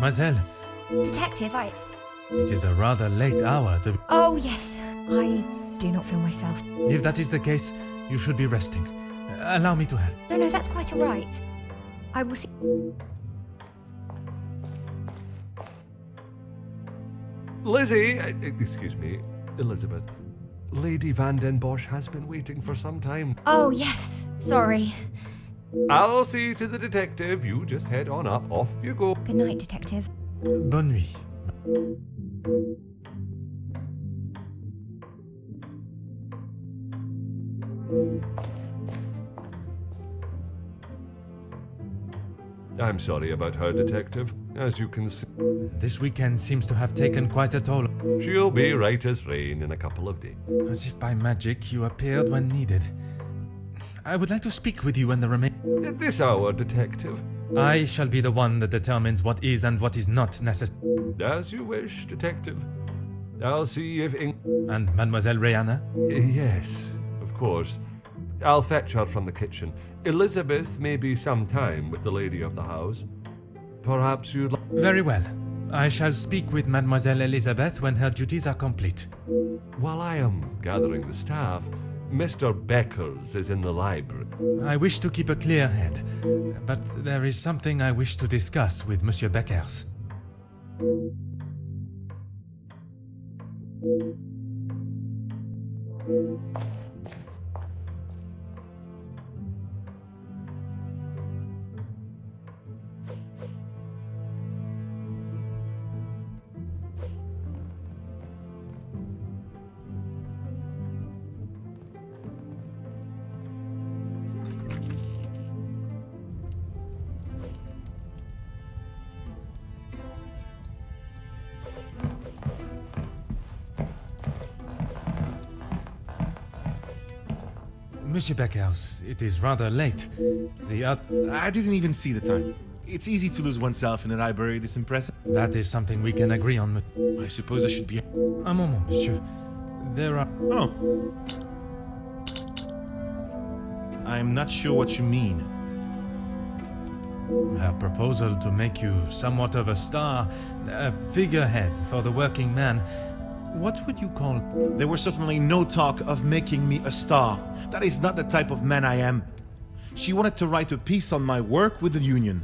Mademoiselle, Detective, it is a rather late hour to... Oh, yes. I do not feel myself. If that is the case, you should be resting. Allow me to help. No, that's quite all right. I will see... Lizzie, excuse me, Elizabeth. Lady Van den Bosch has been waiting for some time. Oh, yes. Sorry. I'll see to the detective. You just head on up. Off you go. Good night, Detective. Bonne nuit. I'm sorry about her, Detective. As you can see, This weekend seems to have taken quite a toll. she'll be right as rain in a couple of days. As if by magic you appeared when needed. I would like to speak with you when the At this hour, Detective. I shall be the one that determines what is and what is not necessary. As you wish, Detective. I'll see if And Mademoiselle Rihanna? Yes, of course. I'll fetch her from the kitchen. Elizabeth may be some time with the lady of the house. Perhaps you'd like... Very well. I shall speak with Mademoiselle Elizabeth when her duties are complete. While I am gathering the staff, Mr. Beckers is in the library. I wish to keep a clear head, but there is something I wish to discuss with Monsieur Beckers. Monsieur Beckers, it is rather late. I didn't even see the time. It's easy to lose oneself in a library this impressive. That is something we can agree on. I suppose I should be... Un moment, monsieur. There are... Oh. I'm not sure what you mean. Her proposal to make you somewhat of a star, a figurehead for the working man. What would you call... There was certainly no talk of making me a star. That is not the type of man I am. She wanted to write a piece on my work with the union.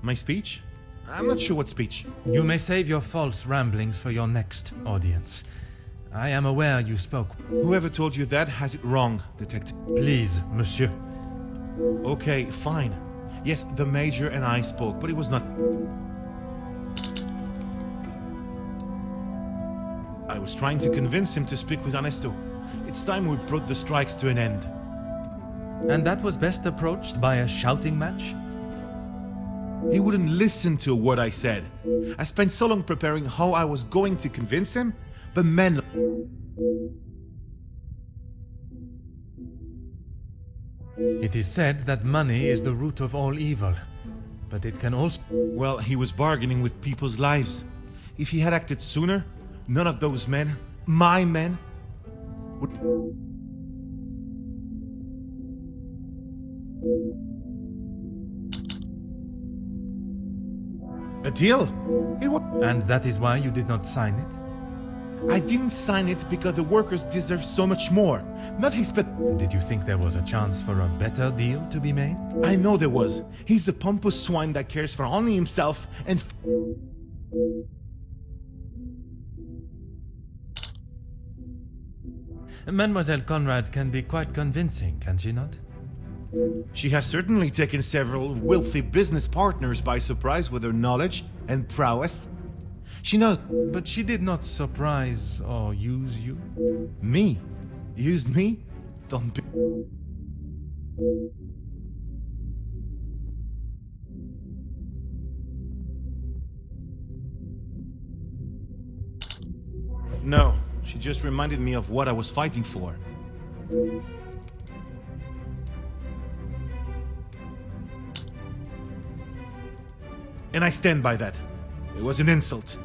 My speech? I'm not sure what speech. You may save your false ramblings for your next audience. I am aware you spoke. Whoever told you that has it wrong, Detective. Please, monsieur. Okay, fine. Yes, the Major and I spoke, but it was not... I was trying to convince him to speak with Ernesto. It's time we brought the strikes to an end. And that was best approached by a shouting match? He wouldn't listen to what I said. I spent so long preparing how I was going to convince him, but men... It is said that money is the root of all evil, but it can also... Well, he was bargaining with people's lives. If he had acted sooner, none of those men, my men, would... A deal? It was... And that is why you did not sign it? I didn't sign it because the workers deserve so much more. Not his but... Did you think there was a chance for a better deal to be made? I know there was. He's a pompous swine that cares for only himself and... Mademoiselle Conrad can be quite convincing, can she not? She has certainly taken several wealthy business partners by surprise with her knowledge and prowess. She knows... But she did not surprise or use you? Me? Used me? Don't be... No, she just reminded me of what I was fighting for. And I stand by that. It was an insult.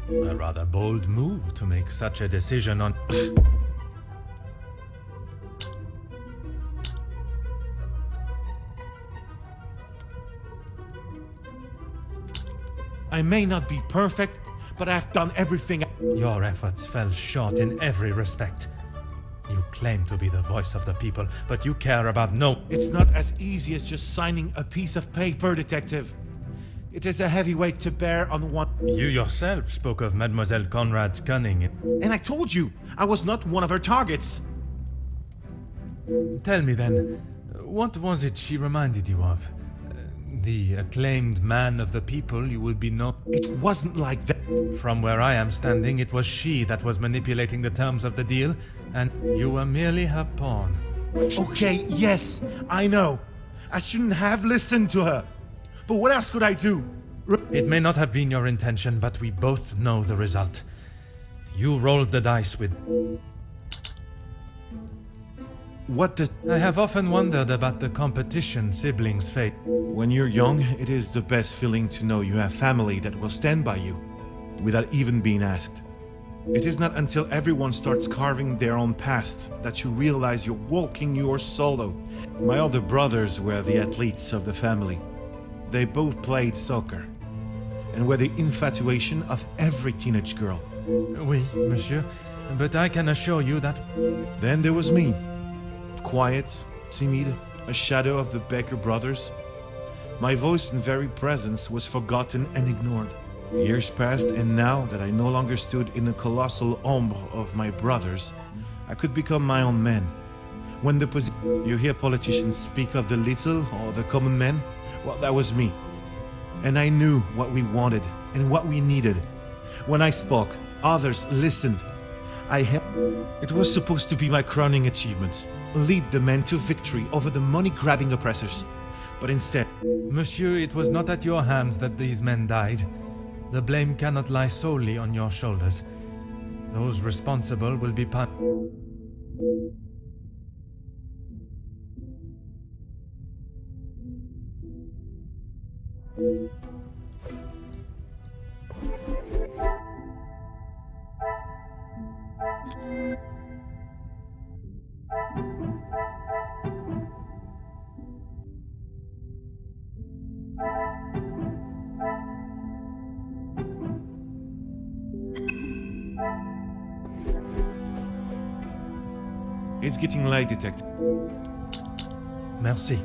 A rather bold move to make such a decision on... I may not be perfect, but I've done everything. Your efforts fell short in every respect. You claim to be the voice of the people, but you care about no... It's not as easy as just signing a piece of paper, Detective. It is a heavy weight to bear on one... You yourself spoke of Mademoiselle Conrad's cunning. And I told you, I was not one of her targets. Tell me then, what was it she reminded you of? The acclaimed man of the people you would be known... It wasn't like that. From where I am standing, it was she that was manipulating the terms of the deal, and you were merely her pawn. Okay, yes, I know. I shouldn't have listened to her. But what else could I do? It may not have been your intention, but we both know the result. You rolled the dice with... What does... I have often wondered about the competition siblings face. When you're young, it is the best feeling to know you have family that will stand by you, without even being asked. It is not until everyone starts carving their own path that you realize you're walking yours solo. My other brothers were the athletes of the family. They both played soccer, and were the infatuation of every teenage girl. Oui, monsieur, but I can assure you that... Then there was me. Quiet, timid, a shadow of the Baker brothers. My voice and very presence was forgotten and ignored. Years passed, and now that I no longer stood in the colossal ombre of my brothers, I could become my own man. When you hear politicians speak of the little or the common man, well, that was me. And I knew what we wanted and what we needed. When I spoke, others listened. It was supposed to be my crowning achievement. Lead the men to victory over the money-grabbing oppressors. But instead... Monsieur, it was not at your hands that these men died. The blame cannot lie solely on your shoulders. Those responsible will be punished. It's getting late, Detective. Merci.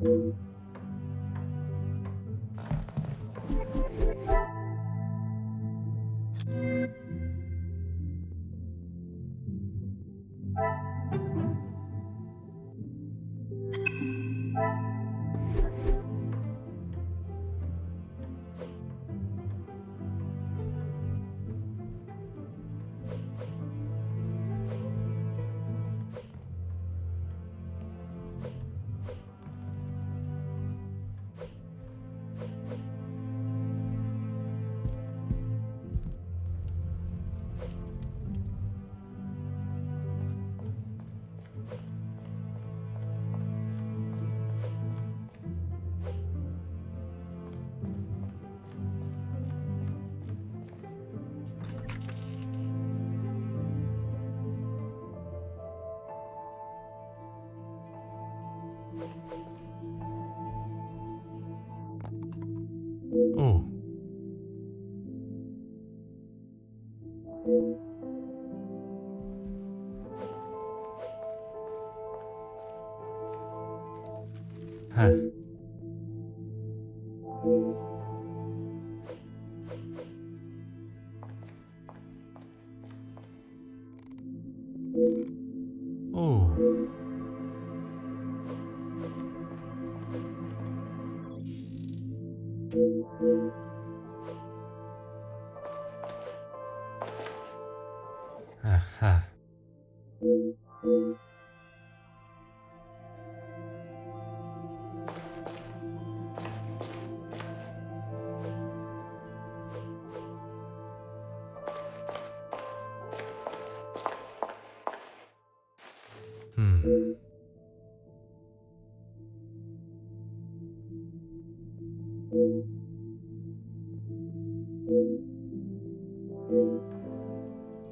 Oh. Huh. Oh. Aha.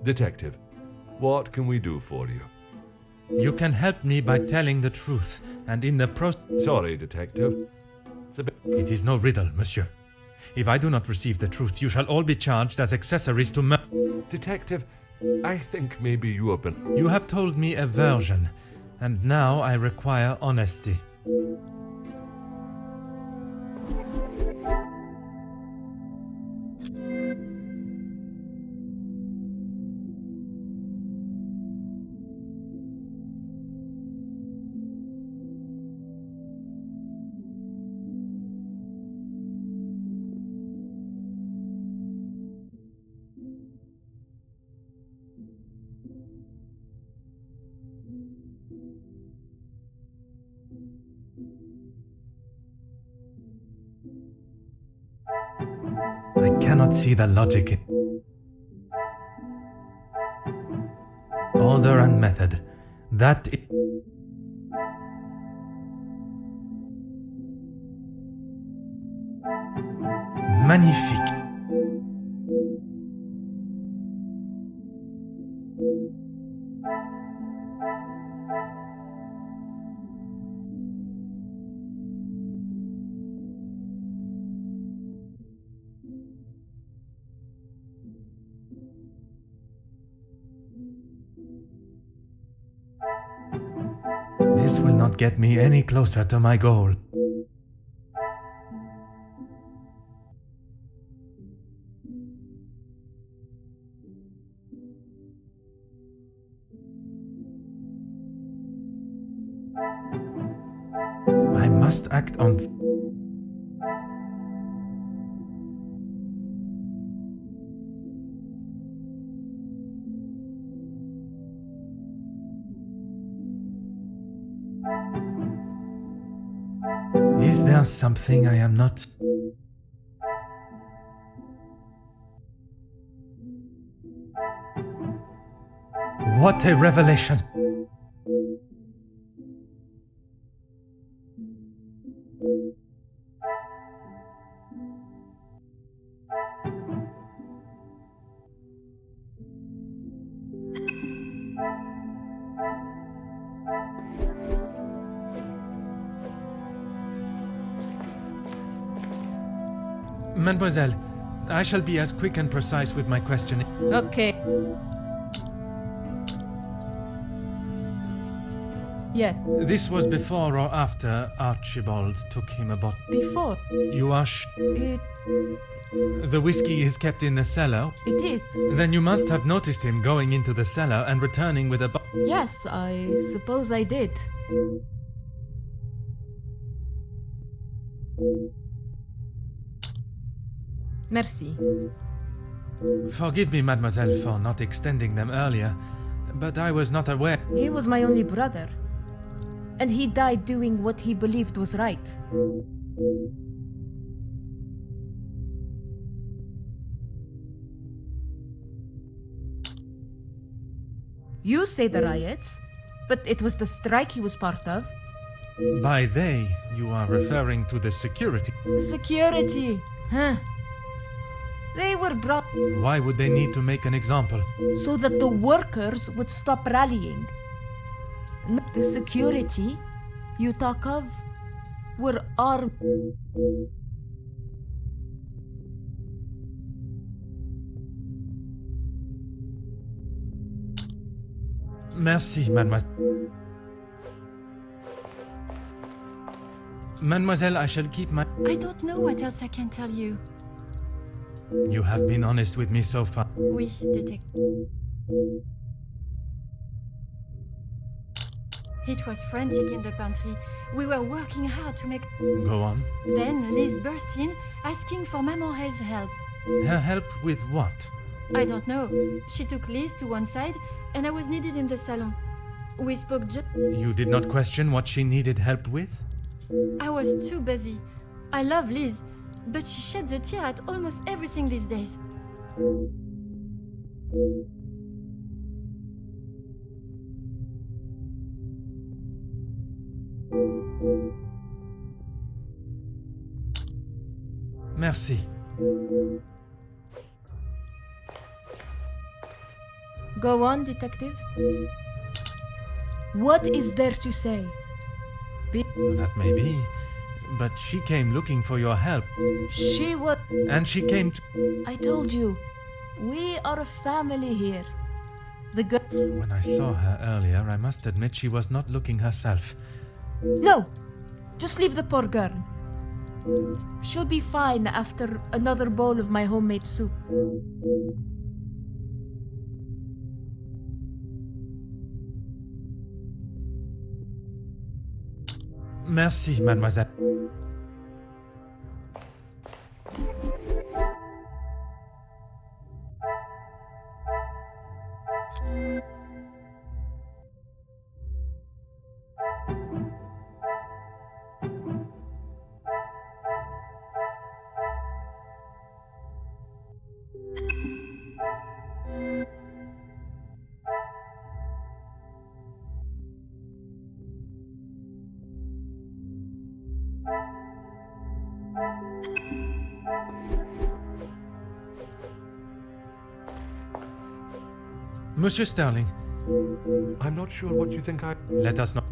Detective, what can we do for you? You can help me by telling the truth, and in the Sorry, Detective. It's a bit... It is no riddle, monsieur. If I do not receive the truth, you shall all be charged as accessories to murder. Detective, I think maybe you have been... You have told me a version, and now I require honesty. I cannot see the logic in order and method. That is magnifique. This will not get me any closer to my goal. I must act on... Is there something I am not... What a revelation! Mademoiselle, I shall be as quick and precise with my questioning. Ok. Yet, This was before or after Archibald took him about. before, You are it The whiskey is kept in the cellar? is. Then you must have noticed him going into the cellar and returning with a Yes, I suppose I did. Merci. Forgive me, mademoiselle, for not extending them earlier, but I was not aware. He was my only brother. And he died doing what he believed was right. You say the riots, but it was the strike he was part of. By they, you are referring to the security. Security, huh? They were brought Why would they need to make an example? so that the workers would stop rallying. The security you talk of were armed. Merci, mademoiselle. Mademoiselle, I shall keep my. I don't know what else I can tell you. You have been honest with me so far. Oui, detective. It was frantic in the pantry. We were working hard to make... Go on. Then Liz burst in, asking for Maman's help. Her help with what? I don't know. She took Liz to one side, and I was needed in the salon. We spoke just... You did not question what she needed help with? I was too busy. I love Liz, but she sheds a tear at almost everything these days. Merci. Go on, detective. What is there to say? That may be. But she came looking for your help. She was... And she came to... I told you, we are a family here. The girl... When I saw her earlier, I must admit she was not looking herself. No! Just leave the poor girl. She'll be fine after another bowl of my homemade soup. Merci, mademoiselle. Monsieur Sterling, I'm not sure what you think I... let us know.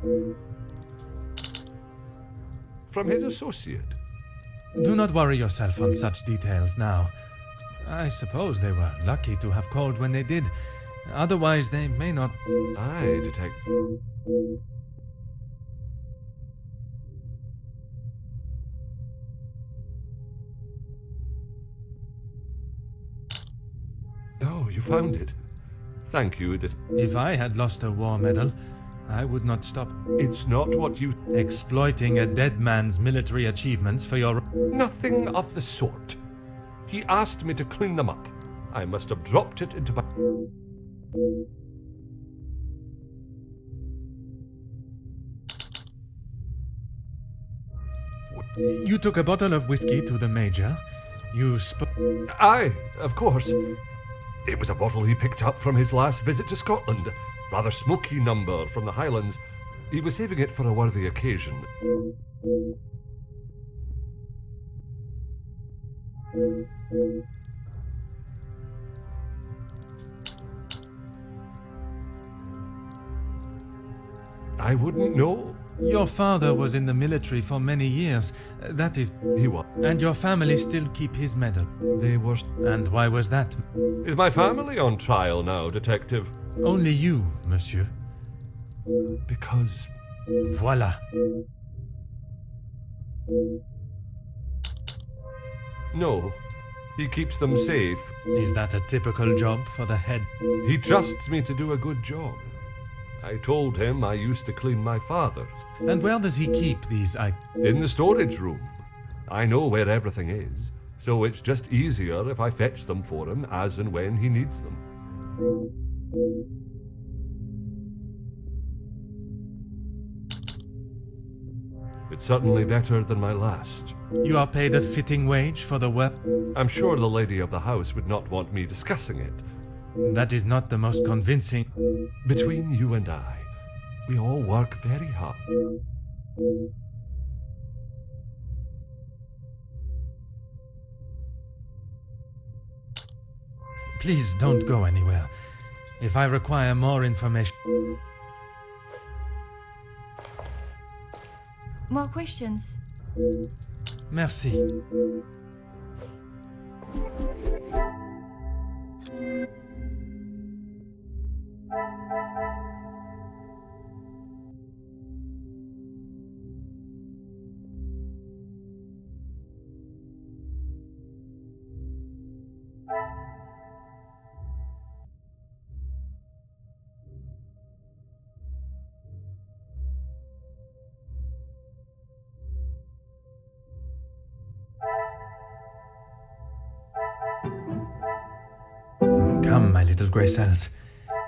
From his associate. Do not worry yourself on such details now. I suppose they were lucky to have called when they did. Otherwise, they may not... Aye, detective. Oh, you found it. Thank you, If I had lost a war medal, I would not stop It's not what you... exploiting a dead man's military achievements for your... Nothing of the sort. He asked me to clean them up. I must have dropped it into my... You took a bottle of whiskey to the Major. You Aye, of course. It was a bottle he picked up from his last visit to Scotland. Rather smoky number from the Highlands. He was saving it for a worthy occasion. I wouldn't know. Your father was in the military for many years. That is... He was. And your family still keep his medal. They were. And why was that? Is my family on trial now, detective? Only you, monsieur. Because Voila. No, he keeps them safe. Is that a typical job for the head? He trusts me to do a good job. I told him I used to clean my father's. And where does he keep these items? In the storage room. I know where everything is, so it's just easier if I fetch them for him as and when he needs them. It's certainly better than my last. You are paid a fitting wage for the work? I'm sure the lady of the house would not want me discussing it. That is not the most convincing. Between you and I, we all work very hard. Please don't go anywhere. If I require more information... More questions? Merci. Come, my little grey cells.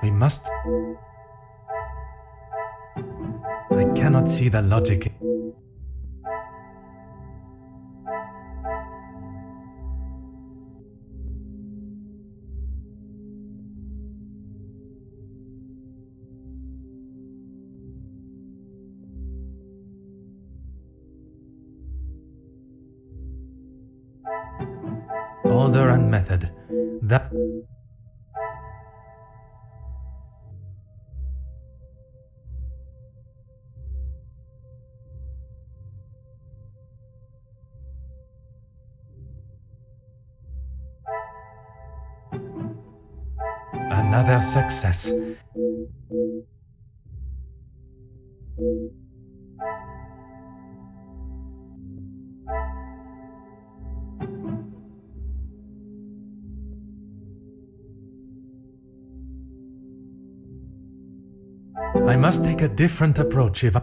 We must... I cannot see the logic. Order and method. That... Another success. I must take a different approach if I...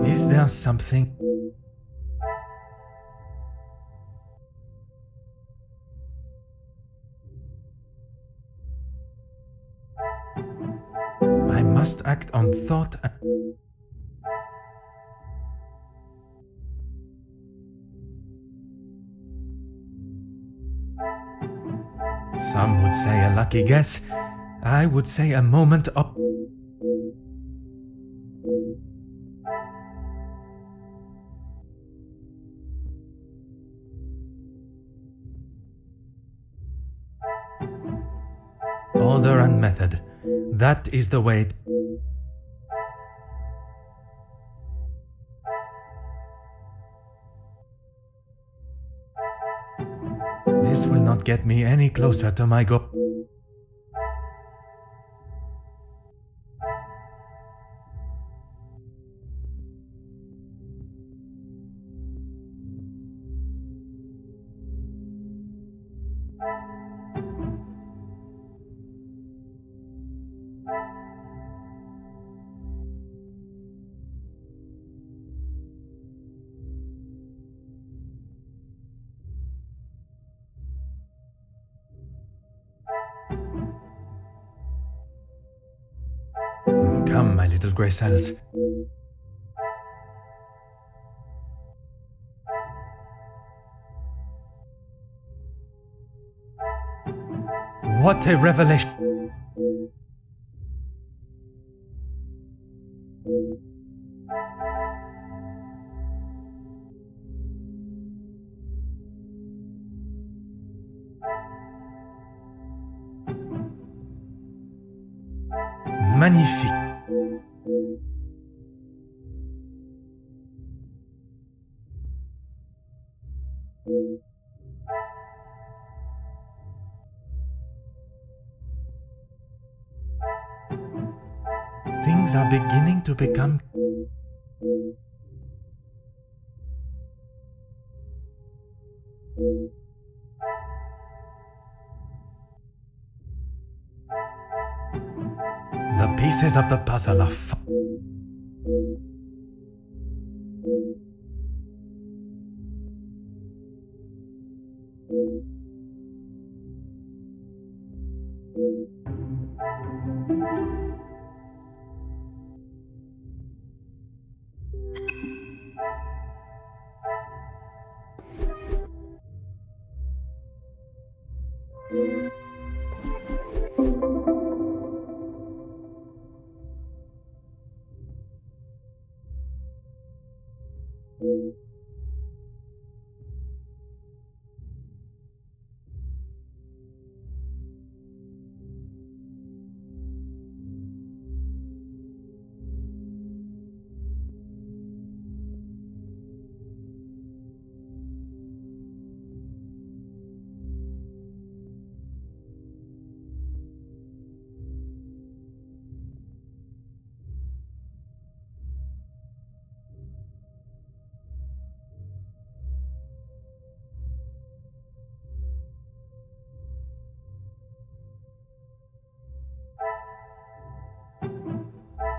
Is there something... I must act on thought and... Some would say a lucky guess. I would say a moment of... Order and method. That is the way... This will not get me any closer to my goal. Come, my little grey cells. What a revelation! Magnifique. Things are beginning to become... The pieces of the puzzle are...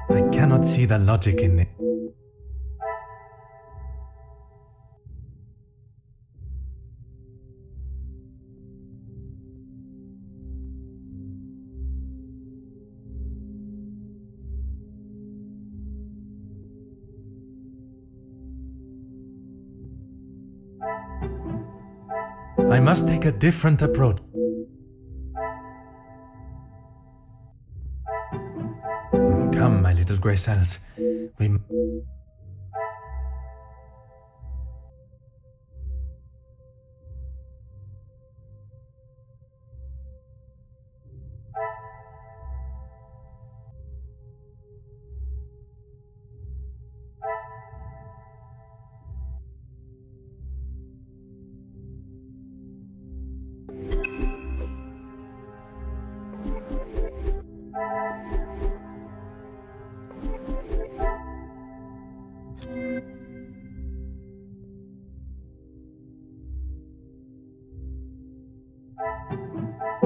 I cannot see the logic in it. I must take a different approach. Come, my little grey cells. We...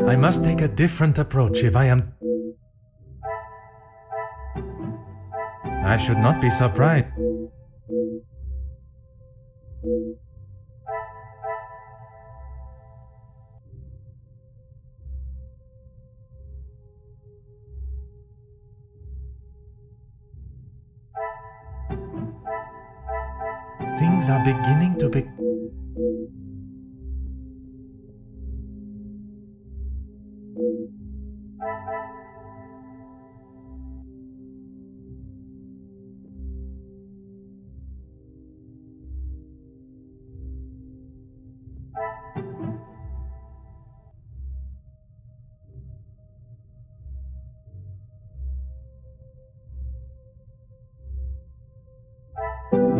I must take a different approach if I am... I should not be surprised. Things are beginning to be...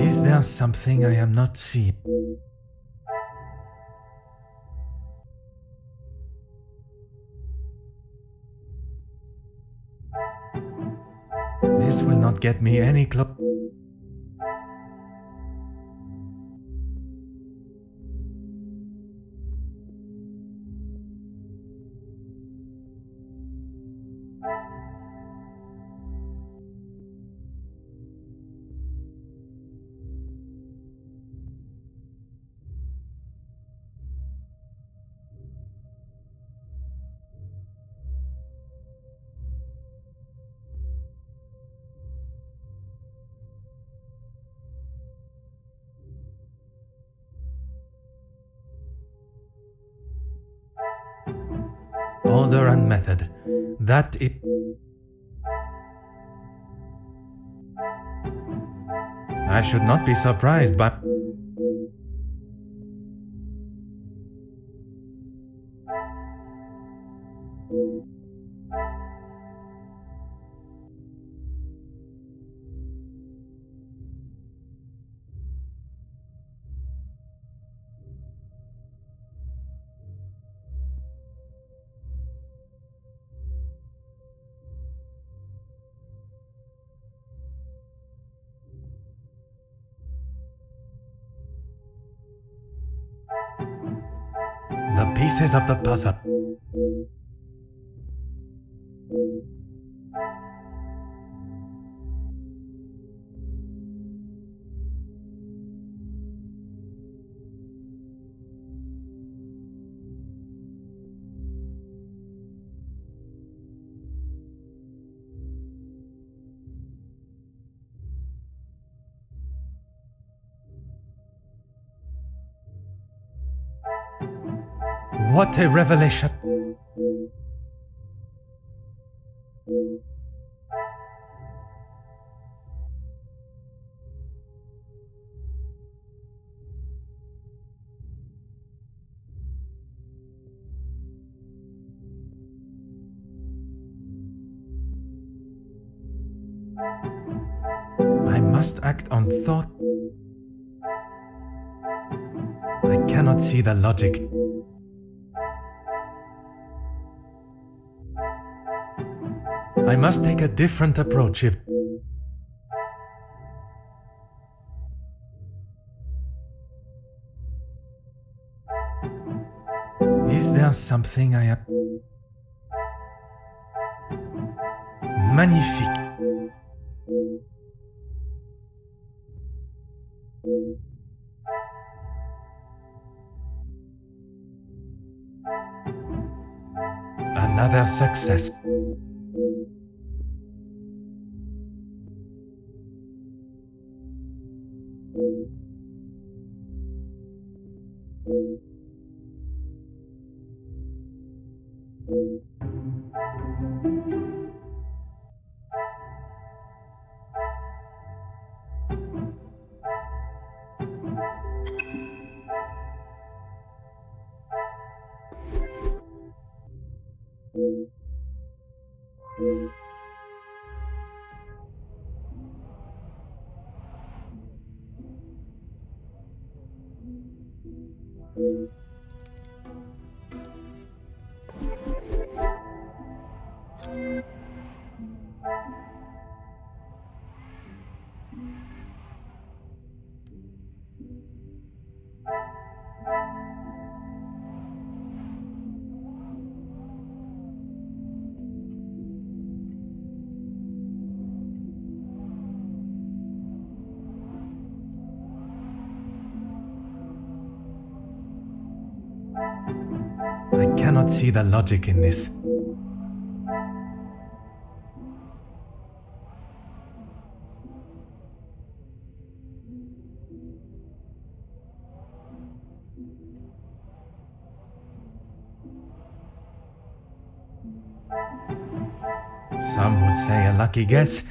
Is there something I am not seeing? This will not get me any closer. Order and method. That is... I should not be surprised by... pieces of the puzzle. What a revelation! I must act on thought. I cannot see the logic. I must take a different approach if... Is there something I have... Magnifique. Another success. I cannot see the logic in this. Some would say a lucky guess.